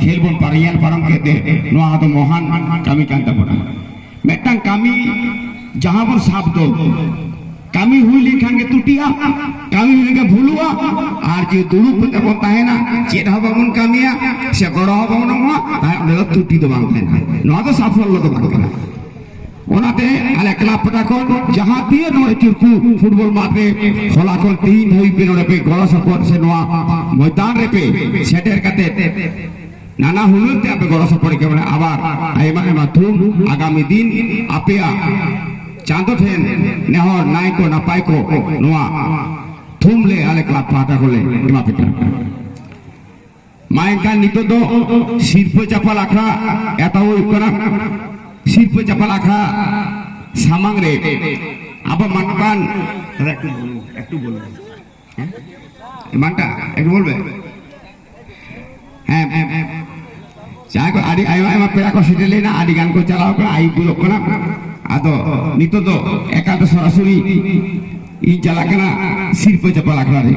खेल बन पारियान पारम के नोआ तो महान कमी कान तबना मेटang kami जहां बन साफ दो kami हुई लेखान के टूटिया kami हुई लेखा भूलुआ आर जे दुरुप ते बन ताहेना चेत हबा बन kamiया से गड़ो हबा बन मा ताहे टूटी तो बांग ताहेना नोआ तो साफल तो बांग ताहेना ओनाते आले क्लब पटाखन जहां दिए नोरे चुरकू फुटबॉल माठे खलाखन 3 धई पे नोरे पे गड़ा सपोर्ट से नोआ मैदान रे पे सेटर काते नाना हुलते आपे गड़ा सपोर्ट के माने आबार आइमा एमा थुम आगामी दिन आपेया चांदो ठेन नेहर नाय को नापाय को नोआ थुम ले आले क्लब पटाखन ले एमा पे मायका नितो दो शिल्प चापाल आखड़ा एता हुई कना শিল্প চাপা রাখা সামাং রে আবার মানকান একটু বলবেন হ্যাঁ মানটা একটু বলবে হ্যাঁ চাই কো আদি আইমা পেরা কো সিটেলে না আদি গান কো চালাও কো আই গুলো কোনা আদো নিতো তো একান্ত সরাসরি ই চালা কেনা শিল্প চাপা রাখা রে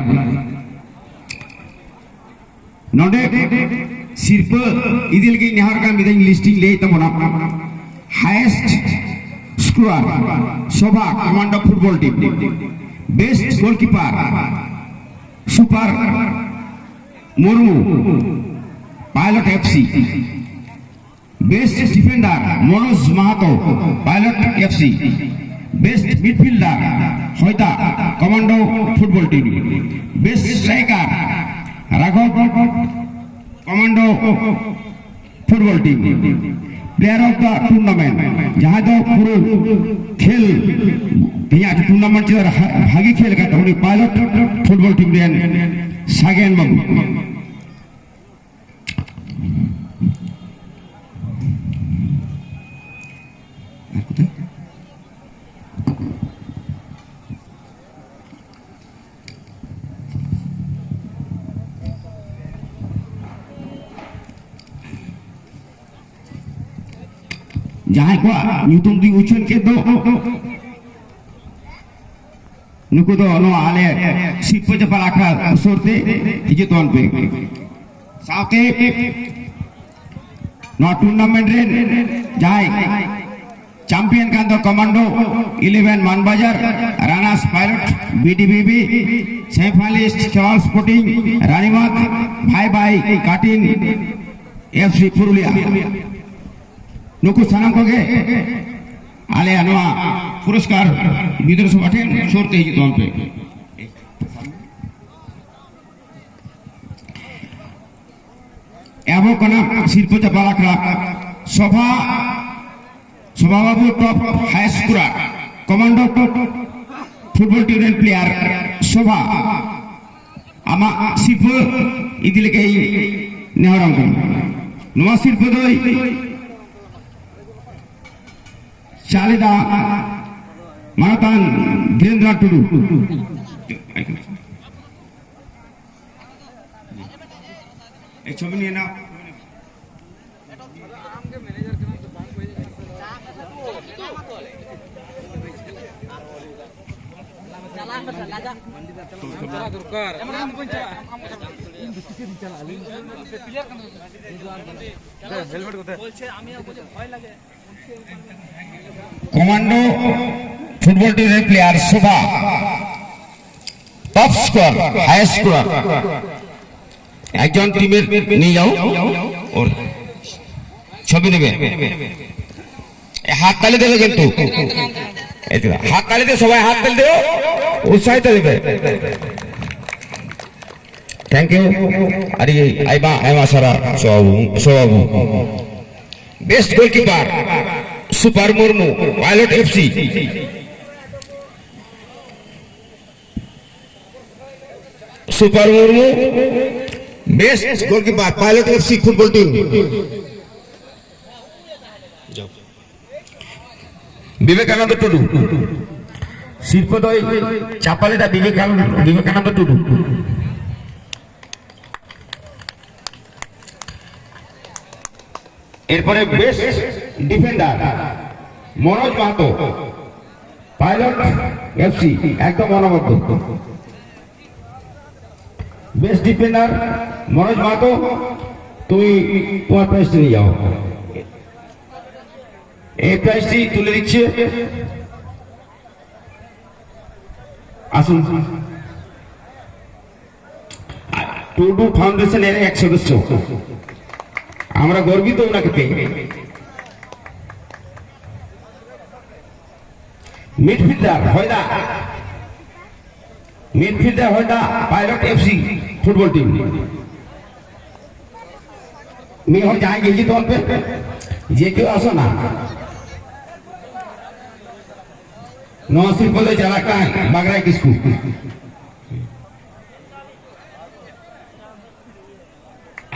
নডে শিল্প ইদিল কি নেহার কান মিদাই লিস্টিং লে তমনা हाईएस्ट स्कोर शोभा Commando football team best goalkeeper Super Murmu Pilot FC best defender Manoj Mahato Pilot FC best midfielder होयता Commando football team best striker Raghav Commando football team player of the tournament जहां दो पूरे खेल दिया टूर्नामेंट जो भागी खेल का तो पायलट फुटबॉल टीम रे सागेन बाबू जहां को न्यूटन दी उछन के दो नुको दो नो आले सिप जपा राखा सोरते इजे तोन पे साथे नो टूर्नामेंट रे जाय चैंपियन का दो Commando 11 Manbazar runners Pilot BDBB semifinalist खेवाल स्पोर्टिंग रानीबाग भाई भाई काटिन एफसी पुरुलिया नुकु सनम को गे आले अनवा पुरस्कार विदुर सभाटे छोड़ते ही तौन पे एवो कना शिल्प चापा राखा सभा बाबू top high score Commando football team player सभा आमा शिल्प इदिले के नेहरम नवा शिल्प दोई चालेदा मानतान वीरेंद्र टुडू एक छवि नहीं है ना कमांडो फुटबॉल टीम प्लेयर शोभा टॉप स्कोर हाई स्कोर एक जन टीमेर नहीं जाओ और छवि नेबे हाथ ताली देबे किन्तु हाथ ताली दे सबाई हाथ ताली देओ उत्साहित देबे थैंक यू अरे आइमा सारा सोबाबू best goalkeeper Super Murmu Pilot FC Super Murmu best goalkeeper Pilot FC football team Vivekananda Tudu शिल्पदय चापालेदा विवेकानंद टुडू एरपरे best defender Manoj Mahato Pilot FC एकदम अनबद्ध बेस्ट डिफेंडर मनोज मातो তুমি তোমার প্রাইজটি নিয়ে যাও। এই প্রাইজটি তুলে দিচ্ছে, আসুন। টুডু ফাউন্ডেশনের এক সদস্য, আমরা গর্বিত ওনাকে পেয়ে। মিডফিল্ডার হয়দা पायलट एफसी फुटबॉल टीम। मैं और जाएंगे जी तौर पे जे क्यों आसो ना नौसिर बोले चला का बागरा किसको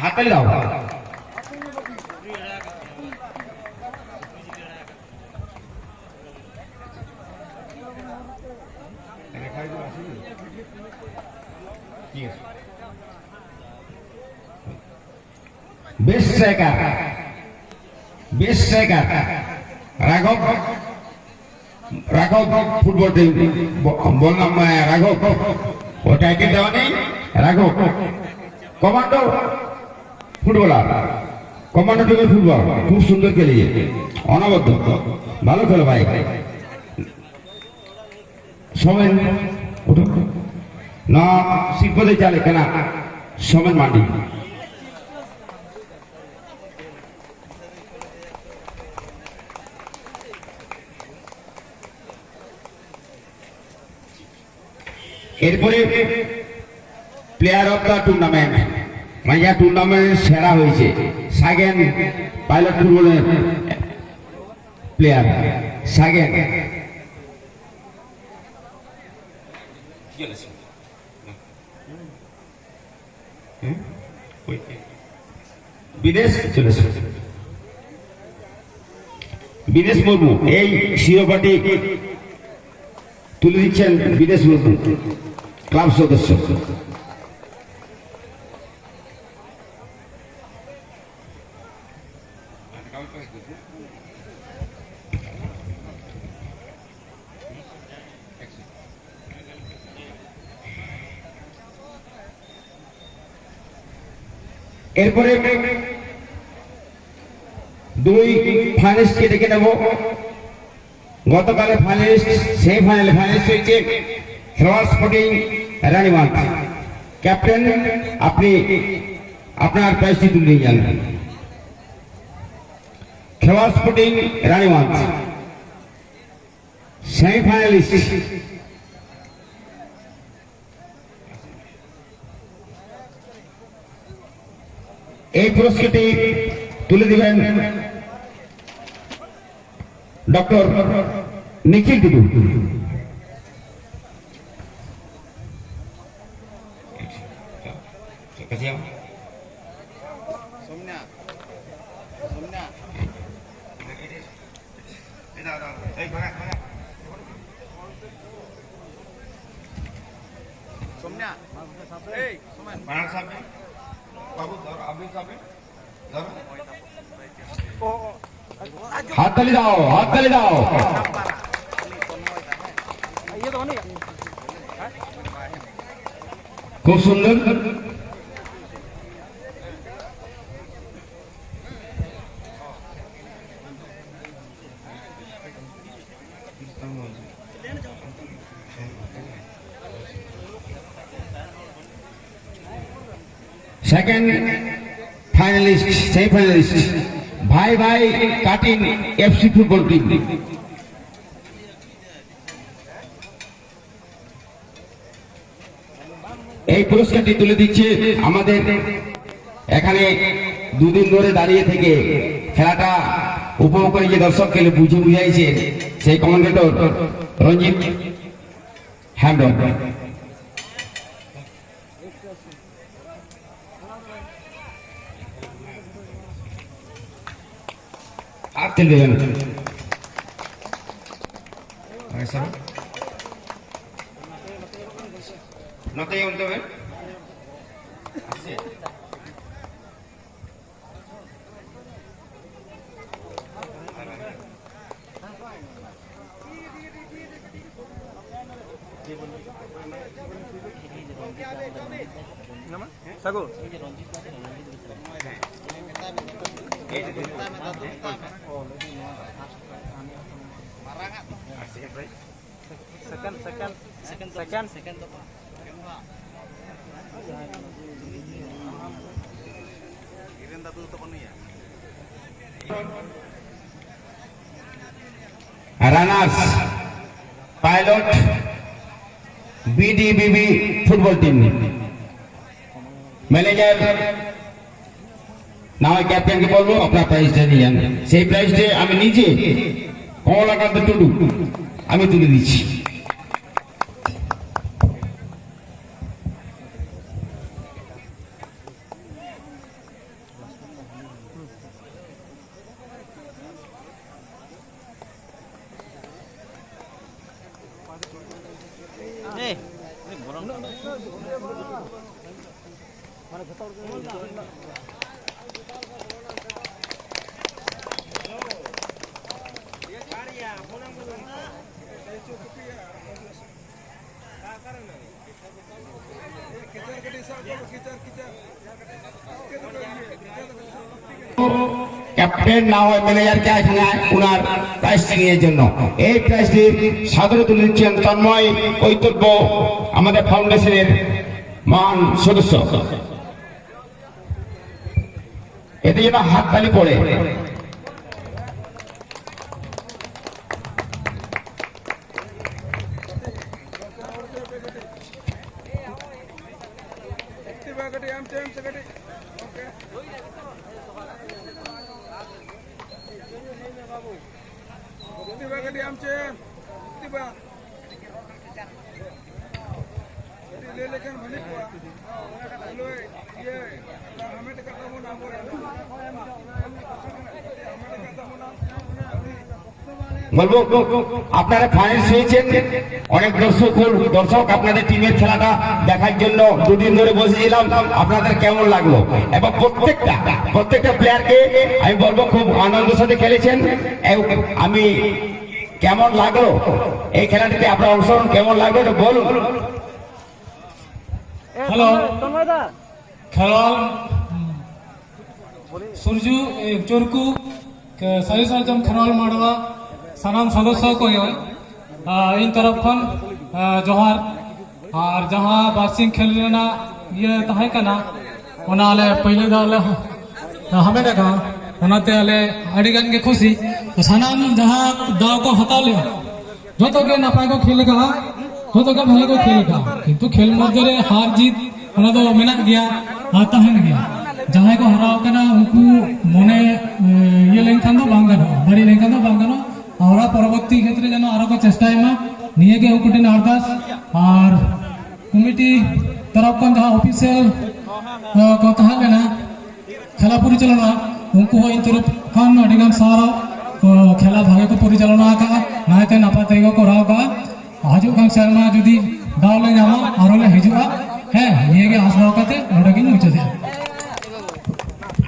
हाथ ले जाओ। Best striker Raghav football team बोलना मैं राघव वो टाइटल देवा नहीं Raghav commando footballer commando team football खूब सुंदर के लिए अनबद्ध ভালো খেলো ভাই। सोमेन ना सिपदे चले केना सोमेन मांडी এরপরে প্লেয়ার অফ দ্য টুর্নামেন্ট মানে যা টুর্নামেন্ট সেরা হয়েছে সাগেন পাইলট ফুটবলের প্লেয়ার সাগেন বিদেশ চলেছে বিদেশ মুর্মু এই শিরোপাটি তুলে দিচ্ছেন বিদেশ মুর্মু ক্লাব সদস্য। এরপরে দুই ফাইনালিস্টকে ডেকে নেব। গতকালের ফাইনালিস্ট সেমিফাইনালে ফাইনালিস্ট হয়েছে খেলোয়াড় স্পোর্টিং রানীগঞ্জ। ক্যাপ্টেন আপনি আপনার প্রাইজটি তুলে নিয়ে যান। খেলোয়াড় স্পোর্টিং রানীগঞ্জ সেমিফাইনালিস্ট এই পুরস্কারটি তুলে দিবেন ডক্টর নিখিল টুডু। हाथ ताली दाओ, हाथ ताली दाओ। खूब सुंदर सेकंड फाइनलिस्ट सेमीफाइनलिस्ट भाई भाई काटिंग एफसी फुटबॉल टीम। এই পুরস্কারটি তুলে দিচ্ছে আমাদের এখানে দুদিন ধরে দাঁড়িয়ে থেকে খেলাটা উপভোগ করে যে দর্শককে বুঝাইছে সেই কমেন্টেটর রঞ্জিত হ্যামডন। हाथ चल रहे ऐसा नते उल्टे में सागो runners Pilot BDBB football team manager না হয় ক্যাপ্টেনকে বলবো আপনার প্রাইজটা নিয়ে যান। সেই প্রাইজটা আমি নিজে কমলাকান্ত টুডু আমি তুলে দিচ্ছি। ক্যাপ্টেন না হয় ম্যানেজারকে এখানে ওনার প্রাইজটি নিয়ে জন্য এই প্রাইজটি সাদরে তুলে দিচ্ছেন তন্ময় কৈতব্য আমাদের ফাউন্ডেশনের মহান সদস্য। এতে যেন হাততালি পড়ে। বলবো আপনারা ফাইনাল পেয়েছেন, অনেক দর্শক আপনাদের টিমের খেলাটা দেখার জন্য দুদিন ধরে বসেছিলাম। আপনাদের কেমন লাগলো এবং প্রত্যেকটা প্লেয়ারকে আমি বলবো খুব আনন্দের সাথে খেলেছেন। আমি কেমন লাগলো এই খেলাটিতে আপনার অংশগ্রহণ কেমন লাগলো এটা বলুন। হ্যালো খেলোয়াড় সূর্যু চোরকু সারি সারজম খেলোয়াড় মাডवा सानाम सदस्य को इन तरफ खन जोहार और जहाँ बार्सिंग खेल रेना ये तहे कना ओना आले पहले दाले हमें देखा ओनाते आले अड़ीगन के खुशी तो सानाम जहाँ दाव को हता ले जो तो के नापाय को खेलेगा जो तो के भले को खेलेगा किंतु खेल मध्य रे हार जीत ओना तो मेना गया आता है गया जहाँ को हराव कना उनको मोने ये लेंखान दो बांगनो बड़ी लेंखान दो बांगनो और परवर्ती क्षेत्र जेन आरो को चेष्टा निये के उकुटिन अरदास और कमिटी तरफ खन जहाँ ऑफिशियल को कहा लेना खेला परिचालना उनको इन तरफ खन अडिगान सारा खेला भागे को परिचालना का नायते नापाते को कराव का हाजु खान शर्मा जुदी दाव ले जामा आरो ले हिजुआ है निये के आसराव काते नोडगिन मुचदे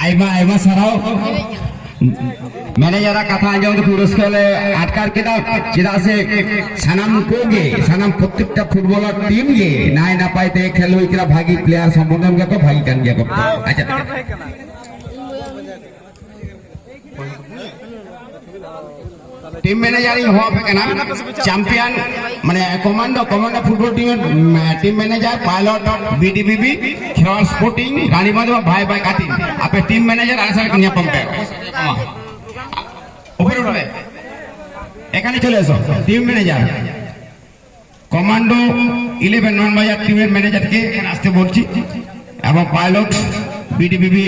आइबा आइबा सराव मैनेजर कथा आंजम पुरस्कार आटकार केदा चेदा से सानाम कोगे सानाम प्रत्येकटा फुटबलर टीम गे नाय ना पाइते खेल हुई किरा भागी प्लेयर संबंधन के को भागी कान गया को अच्छा टीम मैनेजर ही हो पे ना चैंपियन माने Commando football team manager Pilot BDBB खेल स्पोर्टिंग रानीबांध भाई भाई काटी आपे टीम मैनेजर आसार कन्या पंपे ऊपर उठবে এখানে চলে এসো টিম ম্যানেজার কমান্ডো 11 নন বাজার টিমের ম্যানেজারকে এখানে আসতে বলছি এবং পাইলট বিডিবিবি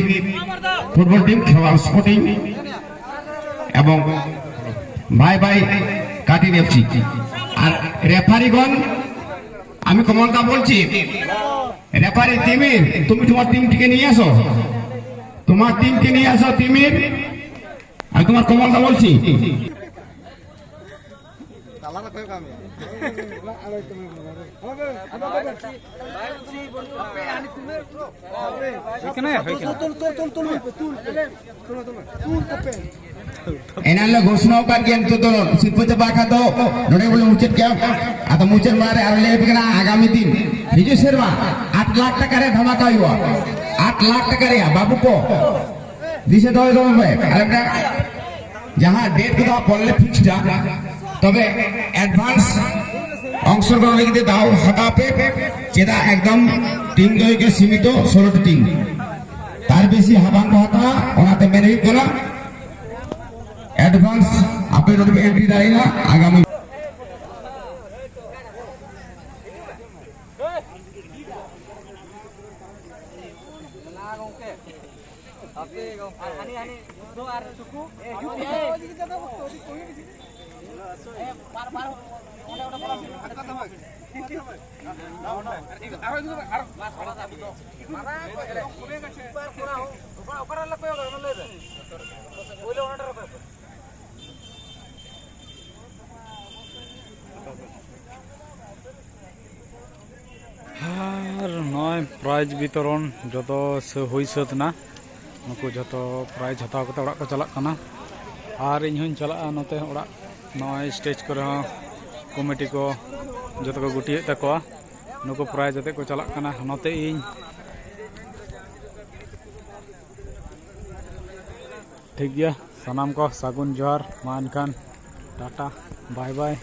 ফুটবল টিম খেলোয়াড় স্পোর্টিং এবং ভাই ভাই কাটিং এফসি আর রেফারিগণ আমি কমলদা বলছি রেফারি টিমের তুমি তোমার টিমটিকে নিয়ে আসো টিমের আমি তোমার কমলদা বলছি एनाला घोषणा कर गया तो सिर्फ बाखा तो नोडे बोले मुचेत क्या आता मुचेत मारे आर ले बिना आगामी दिन हिजु शर्मा 8 लाख টাকা রে धमाका हुआ 8 लाख টাকা রে बाबू को দিছে দয় দবে আরেকটা যাহা ডেট কথা পড়লে ফিক্সড তবে অ্যাডভান্স অংশগ্রহণ লাগি দাও হতাপে যেটা একদম টিম দয়কে সীমিত 16টি টিম তার বেশি হাবাং হতা ওনাতে মেনে করা অ্যাডভান্স আপনি যদি এন্ট্রি দাঁড়িয়ে না আগামী আর নয় প্রাইজ বিতরণ যত হুই সাত না নুকু যত প্রাইজ হাতাw kate orak ko chalak kana আর ইñ হইñ চালাগᱼᱟ নতে orak নয় স্টেজ করে হᱚᱸ কমিটি ko যত ko গুটিয়ে তাকোয়া নুকু প্রাইজ আতে ko চালাক kana নতে ইñ ঠিক গিয়া সানাম ko সাগুন জোহার মা এনখান টাটা বাই বাই